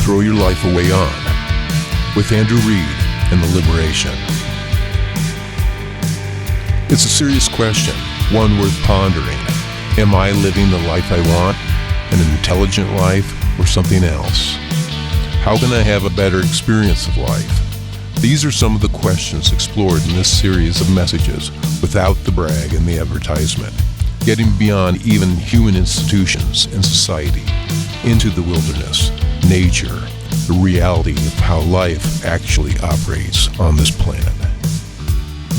throw your life away on, with Andrew Reed and the Liberation. It's a serious question, one worth pondering. Am I living the life I want, an intelligent life, or something else? How can I have a better experience of life? These are some of the questions explored in this series of messages without the brag and the advertisement, getting beyond even human institutions and society, into the wilderness, nature, the reality of how life actually operates on this planet.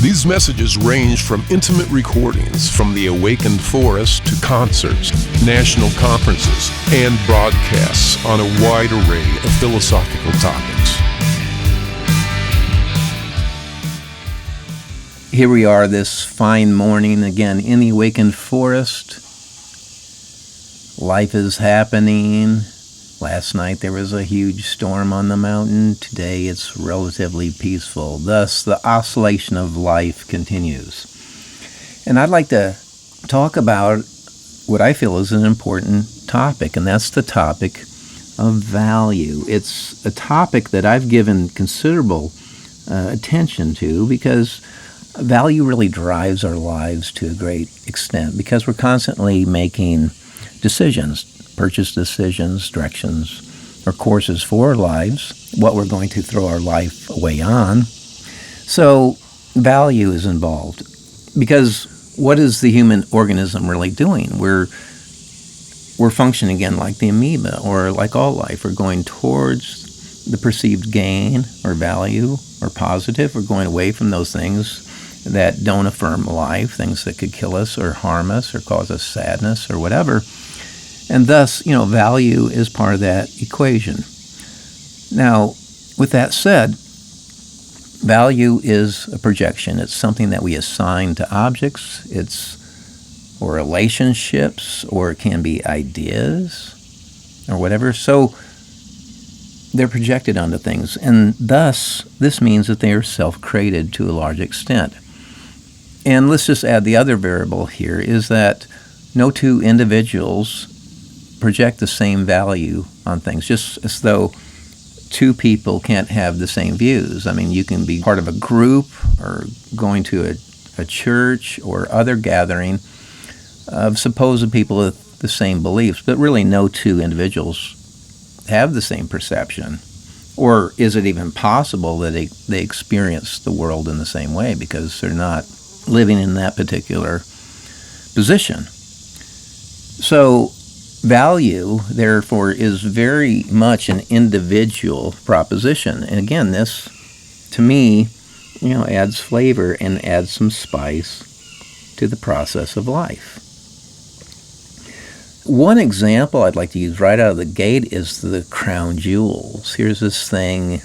These messages range from intimate recordings from the awakened forest to concerts, national conferences, and broadcasts on a wide array of philosophical topics. Here we are this fine morning, again, in the awakened forest. Life is happening. Last night there was a huge storm on the mountain. Today it's relatively peaceful. Thus, the oscillation of life continues. And I'd like to talk about what I feel is an important topic, and that's the topic of value. It's a topic that I've given considerable attention to because value really drives our lives to a great extent because we're constantly making decisions, purchase decisions, directions, or courses for our lives, what we're going to throw our life away on. So value is involved because what is the human organism really doing? We're functioning again like the amoeba or like all life. We're going towards the perceived gain or value or positive. We're going away from those things that don't affirm life, things that could kill us or harm us or cause us sadness or whatever. And thus, value is part of that equation. Now, with that said, value is a projection. It's something that we assign to objects, or relationships, or it can be ideas, or whatever. So they're projected onto things. And thus, this means that they are self-created to a large extent. And let's just add the other variable here is that no two individuals project the same value on things, just as though two people can't have the same views. I mean, you can be part of a group or going to a church or other gathering of supposed people with the same beliefs, but really no two individuals have the same perception. Or is it even possible that they experience the world in the same way because they're not living in that particular position? So value, therefore, is very much an individual proposition. And again, this, to me, adds flavor and adds some spice to the process of life. One example I'd like to use right out of the gate is the crown jewels. Here's this thing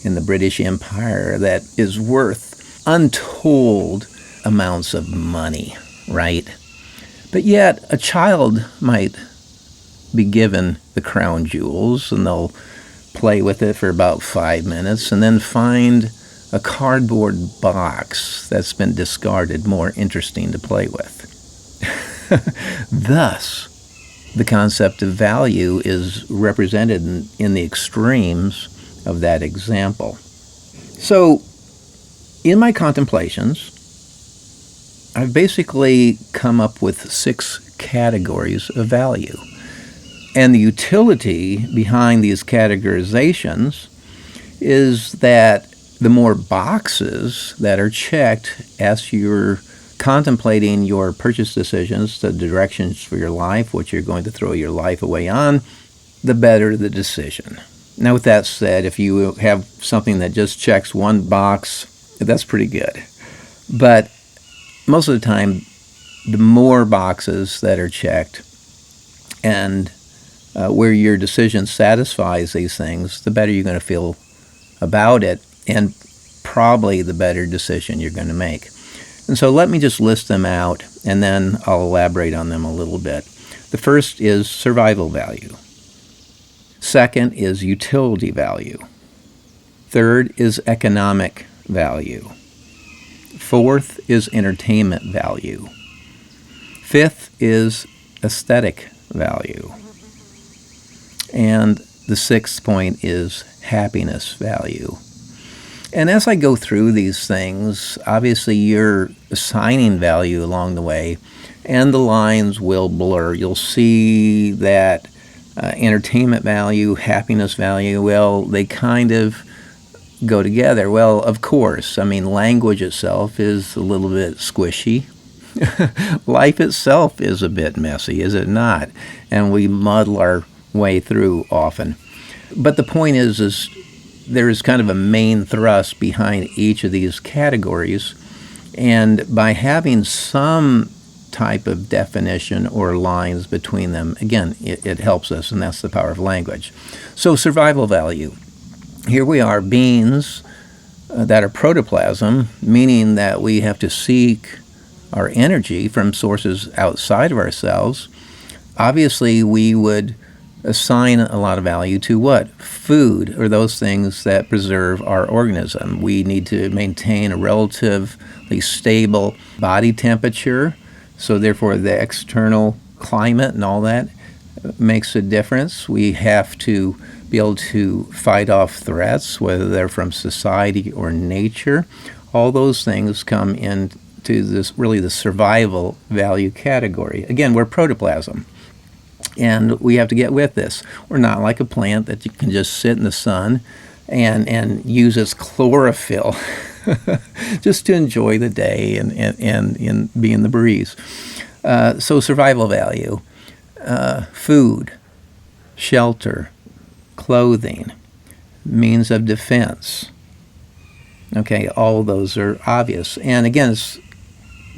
in the British Empire that is worth untold amounts of money, right? But yet, a child might be given the crown jewels and they'll play with it for about 5 minutes and then find a cardboard box that's been discarded more interesting to play with. Thus, the concept of value is represented in the extremes of that example. So, in my contemplations, I've basically come up with 6 categories of value. And the utility behind these categorizations is that the more boxes that are checked as you're contemplating your purchase decisions, the directions for your life, what you're going to throw your life away on, the better the decision. Now, with that said, if you have something that just checks one box, that's pretty good. But most of the time, the more boxes that are checked and where your decision satisfies these things, the better you're going to feel about it and probably the better decision you're going to make. And so let me just list them out and then I'll elaborate on them a little bit. The first is survival value. Second is utility value. Third is economic value. Fourth is entertainment value. Fifth is aesthetic value. And the sixth point is happiness value. And as I go through these things, obviously you're assigning value along the way, and the lines will blur. You'll see that entertainment value, happiness value, well, they kind of go together. Well, of course, I mean, language itself is a little bit squishy. Life itself is a bit messy, is it not? And we muddle our way through often. But the point is there is kind of a main thrust behind each of these categories. And by having some type of definition or lines between them, again, it helps us, and that's the power of language. So survival value. Here we are, beings that are protoplasm, meaning that we have to seek our energy from sources outside of ourselves. Obviously, we would assign a lot of value to what? Food, or those things that preserve our organism. We need to maintain a relatively stable body temperature, so therefore the external climate and all that makes a difference. We have to be able to fight off threats, whether they're from society or nature. All those things come into this, really the survival value category. Again, we're protoplasm, and we have to get with this. We're not like a plant that you can just sit in the sun and use its chlorophyll just to enjoy the day and be in the breeze. So survival value, food, shelter, clothing, means of defense. Okay, all of those are obvious. And again, it's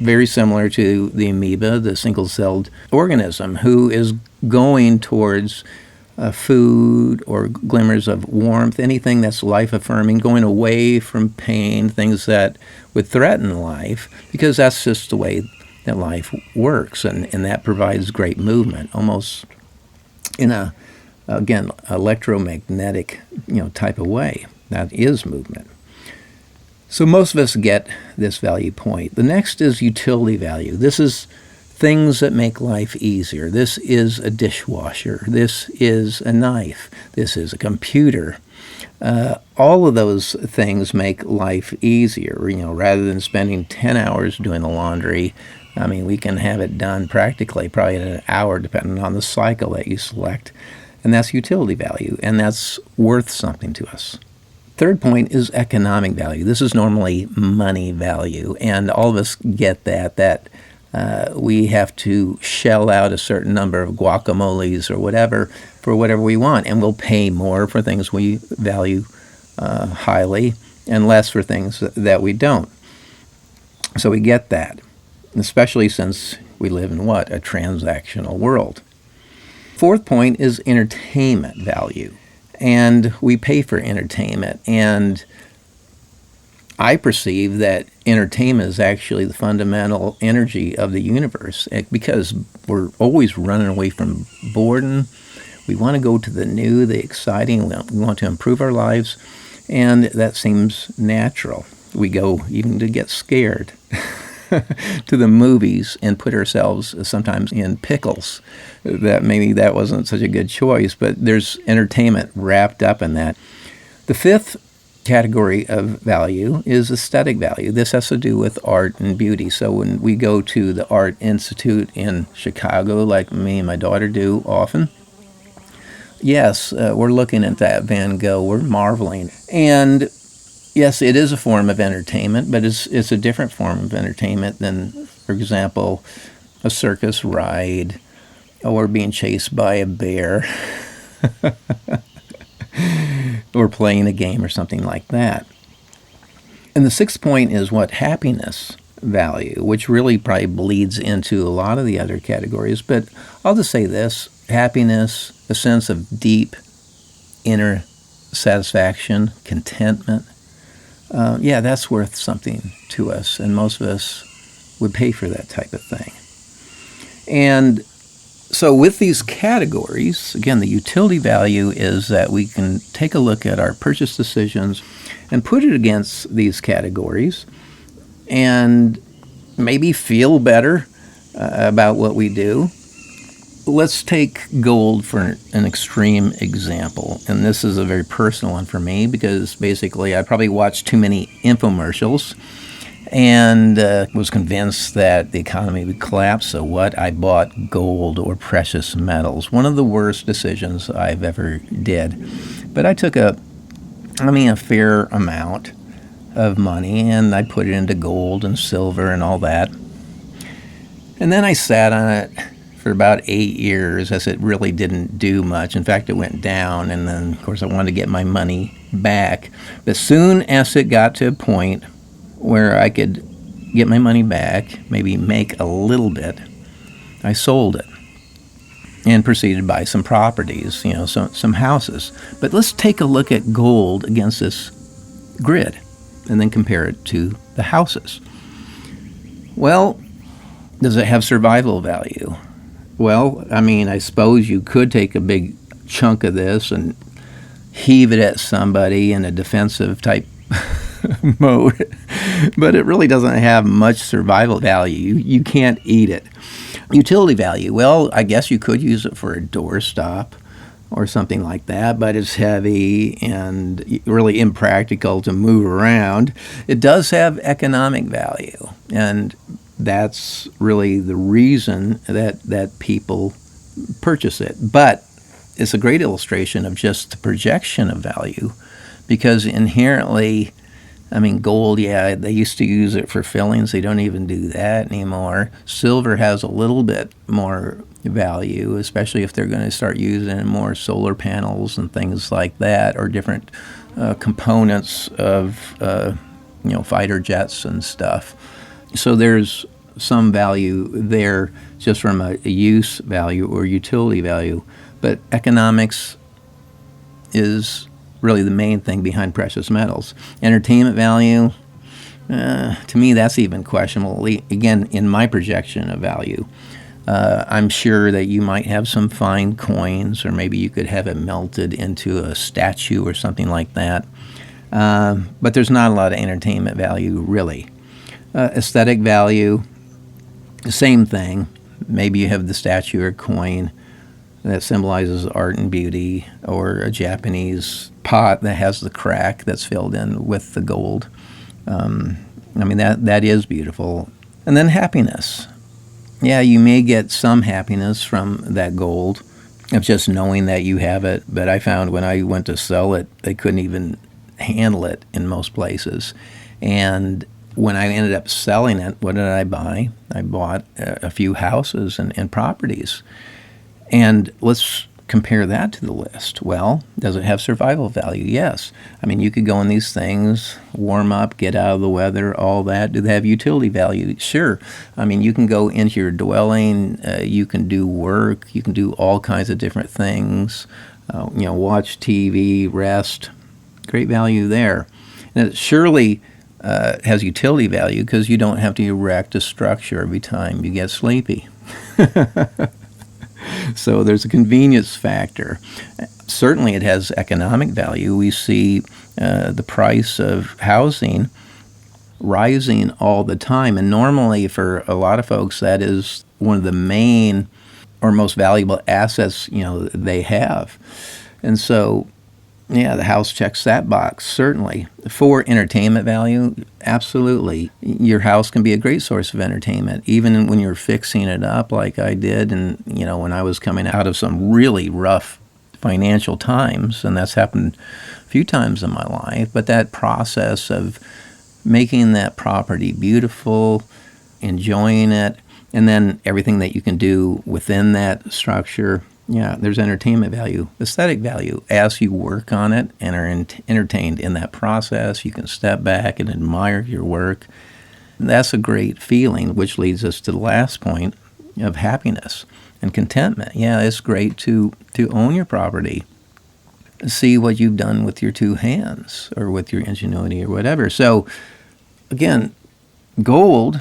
very similar to the amoeba, the single-celled organism, who is going towards food or glimmers of warmth, anything that's life-affirming, going away from pain, things that would threaten life, because that's just the way that life works, and that provides great movement, almost in a, again, electromagnetic, type of way. That is movement. So most of us get this value point. The next is utility value. This is things that make life easier. This is a dishwasher. This is a knife. This is a computer. All of those things make life easier. Rather than spending 10 hours doing the laundry, I mean, we can have it done practically probably in an hour, depending on the cycle that you select. And that's utility value, and that's worth something to us. Third point is economic value. This is normally money value, and all of us get that we have to shell out a certain number of guacamoles or whatever for whatever we want, and we'll pay more for things we value highly and less for things that we don't. So we get that, especially since we live in what? A transactional world. Fourth point is entertainment value. And we pay for entertainment. And I perceive that entertainment is actually the fundamental energy of the universe, because we're always running away from boredom. We want to go to the new, the exciting. We want to improve our lives. And that seems natural. We go even to get scared to the movies and put ourselves sometimes in pickles. That maybe that wasn't such a good choice, but there's entertainment wrapped up in that. The fifth category of value is aesthetic value. This has to do with art and beauty. So when we go to the Art Institute in Chicago, like me and my daughter do often, yes, we're looking at that Van Gogh, we're marveling. And yes, it is a form of entertainment, but it's a different form of entertainment than, for example, a circus ride or being chased by a bear or playing a game or something like that. And the sixth point is what? Happiness value, which really probably bleeds into a lot of the other categories. But I'll just say this: happiness, a sense of deep inner satisfaction, contentment. That's worth something to us, and most of us would pay for that type of thing. And so with these categories, again, the utility value is that we can take a look at our purchase decisions and put it against these categories and maybe feel better about what we do. let's take gold for an extreme example. And this is a very personal one for me because basically I probably watched too many infomercials and was convinced that the economy would collapse. So what? I bought gold or precious metals. One of the worst decisions I've ever did. But I took a fair amount of money and I put it into gold and silver and all that. And then I sat on it for about 8 years as it really didn't do much. In fact, it went down, and then, of course, I wanted to get my money back. But soon as it got to a point where I could get my money back, maybe make a little bit, I sold it and proceeded to buy some properties, some houses. But let's take a look at gold against this grid and then compare it to the houses. Well, does it have survival value? Well, I suppose you could take a big chunk of this and heave it at somebody in a defensive type mode, but it really doesn't have much survival value. You can't eat it. Utility value, well, I guess you could use it for a doorstop or something like that, but it's heavy and really impractical to move around. It does have economic value, and that's really the reason that people purchase it. But it's a great illustration of just the projection of value, because inherently, gold, they used to use it for fillings. They don't even do that anymore. Silver has a little bit more value, especially if they're going to start using more solar panels and things like that, or different components of fighter jets and stuff. So there's some value there just from a use value or utility value. But economics is really the main thing behind precious metals. Entertainment value, to me, that's even questionable. Again, in my projection of value, I'm sure that you might have some fine coins, or maybe you could have it melted into a statue or something like that. But there's not a lot of entertainment value, really. Aesthetic value, the same thing. Maybe you have the statue or coin that symbolizes art and beauty, or a Japanese pot that has the crack that's filled in with the gold. That is beautiful. And then happiness. Yeah, you may get some happiness from that gold of just knowing that you have it, but I found when I went to sell it, they couldn't even handle it in most places. And when I ended up selling it, what did I buy? I bought a few houses and properties. And let's compare that to the list. Well, does it have survival value? Yes. You could go in these things, warm up, get out of the weather, all that. Do they have utility value? Sure. You can go into your dwelling, you can do work, you can do all kinds of different things, watch TV, rest. Great value there. And it surely has utility value because you don't have to erect a structure every time you get sleepy. So there's a convenience factor. Certainly it has economic value. We see the price of housing rising all the time. And normally for a lot of folks, that is one of the main or most valuable assets they have. And so, the house checks that box, certainly. For entertainment value, absolutely. Your house can be a great source of entertainment, even when you're fixing it up like I did. And, when I was coming out of some really rough financial times, and that's happened a few times in my life, but that process of making that property beautiful, enjoying it, and then everything that you can do within that structure, there's entertainment value. Aesthetic value, as you work on it and are entertained in that process, you can step back and admire your work. That's a great feeling, which leads us to the last point of happiness and contentment. It's great to own your property, see what you've done with your two hands or with your ingenuity or whatever. So, again, gold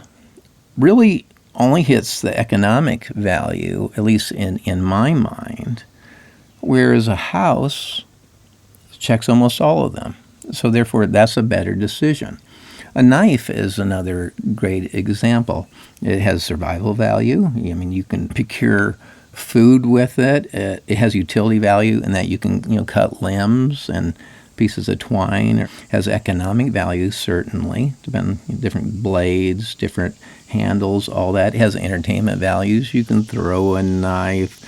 really only hits the economic value, at least in my mind, whereas a house checks almost all of them. So therefore, that's a better decision. A knife is another great example. It has survival value. You can procure food with it. It has utility value in that you can, cut limbs and pieces of twine. It has economic value, certainly, depending on different blades, different handles, all that. It has entertainment values. You can throw a knife.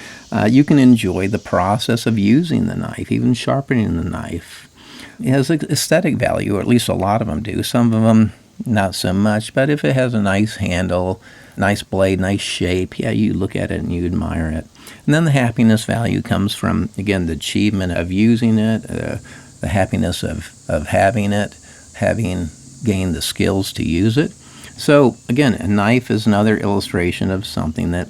You can enjoy the process of using the knife, even sharpening the knife. It has aesthetic value, or at least a lot of them do. Some of them, not so much, but if it has a nice handle, nice blade, nice shape, yeah, you look at it and you admire it. And then the happiness value comes from, again, the achievement of using it, the happiness of having it, having gained the skills to use it. So, again, a knife is another illustration of something that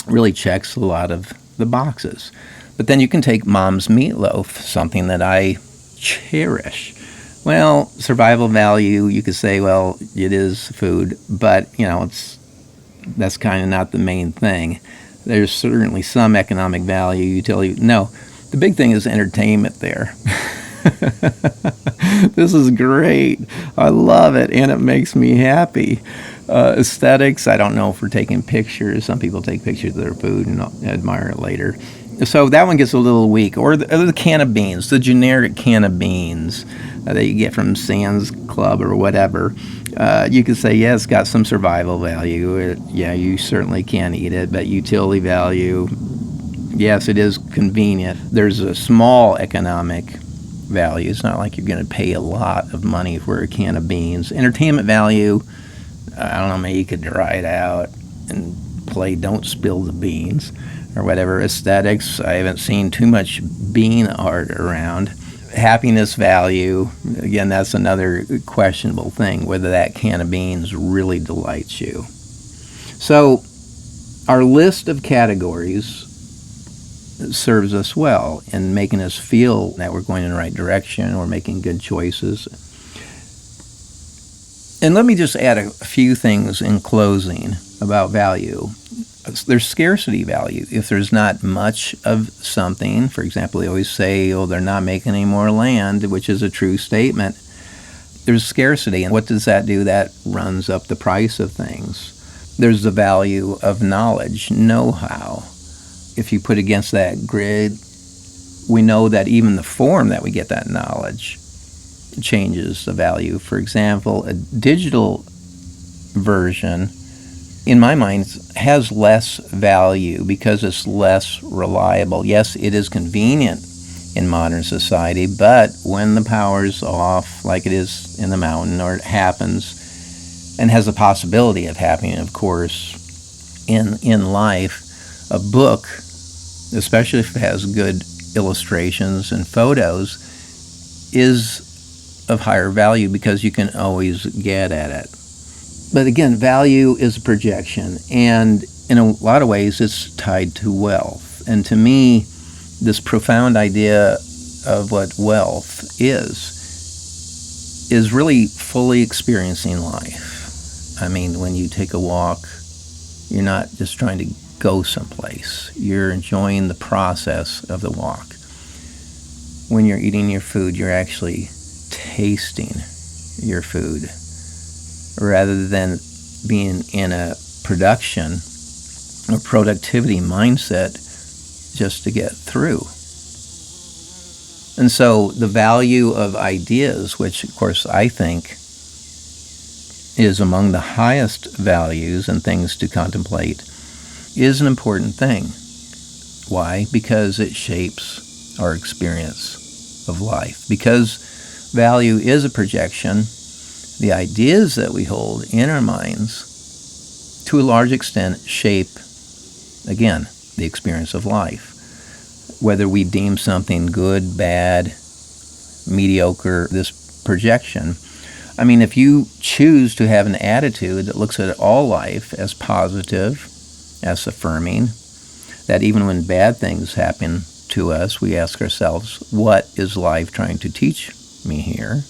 really checks a lot of the boxes. But then you can take Mom's Meatloaf, something that I cherish. Well, survival value, you could say, well, it is food, but, that's kind of not the main thing. There's certainly some economic value, utility. No, the big thing is entertainment there. This is great. I love it, and it makes me happy. Aesthetics, I don't know if we're taking pictures. Some people take pictures of their food and admire it later. So that one gets a little weak. Or the can of beans, the generic can of beans that you get from Sam's Club or whatever. You could say, yeah, it's got some survival value. You certainly can eat it, but utility value, yes, it is convenient. There's a small economic value. It's not like you're going to pay a lot of money for a can of beans. Entertainment value, I don't know, maybe you could dry it out and play Don't Spill the Beans or whatever. Aesthetics, I haven't seen too much bean art around. Happiness value, again, that's another questionable thing, whether that can of beans really delights you. So our list of categories serves us well in making us feel that we're going in the right direction, we're making good choices. And let me just add a few things in closing about value. There's scarcity value. If there's not much of something, for example, they always say, they're not making any more land, which is a true statement. There's scarcity, and what does that do? That runs up the price of things. There's the value of knowledge, know-how. If you put against that grid, we know that even the form that we get that knowledge changes the value. For example, a digital version, in my mind, has less value because it's less reliable. Yes, it is convenient in modern society, but when the power's off, like it is in the mountain, or it happens, and has the possibility of happening, of course, in life, a book, especially if it has good illustrations and photos, is of higher value because you can always get at it. But again, value is a projection, and in a lot of ways it's tied to wealth. And to me, this profound idea of what wealth is really fully experiencing life. I mean, when you take a walk, you're not just trying to go someplace. You're enjoying the process of the walk. When you're eating your food, you're actually tasting your food rather than being in a production or productivity mindset just to get through. And so the value of ideas, which of course I think is among the highest values and things to contemplate, is an important thing. Why? Because it shapes our experience of life. Because value is a projection, the ideas that we hold in our minds, to a large extent, shape, again, the experience of life. Whether we deem something good, bad, mediocre, this projection. I mean, if you choose to have an attitude that looks at all life as positive, as affirming, that even when bad things happen to us, we ask ourselves, what is life trying to teach me here?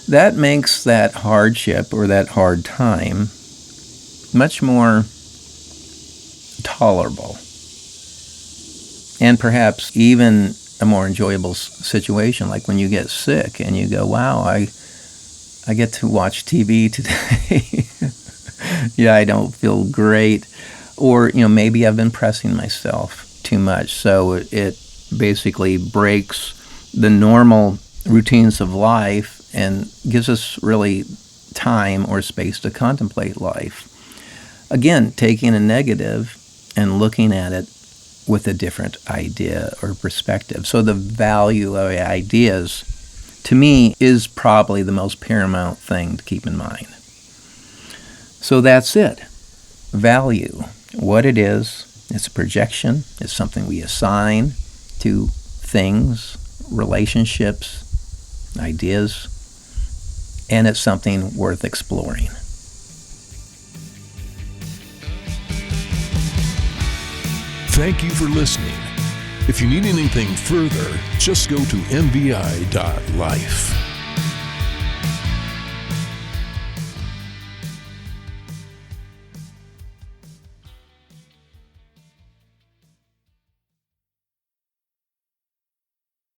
That makes that hardship or that hard time much more tolerable, and perhaps even a more enjoyable situation, like when you get sick and you go, wow, I get to watch TV today. Yeah, I don't feel great. Or, maybe I've been pressing myself too much. So it basically breaks the normal routines of life and gives us really time or space to contemplate life. Again, taking a negative and looking at it with a different idea or perspective. So the value of ideas, to me, is probably the most paramount thing to keep in mind. So that's it. Value. What it is, it's a projection. It's something we assign to things, relationships, ideas, and it's something worth exploring. Thank you for listening. If you need anything further, just go to mvi.life.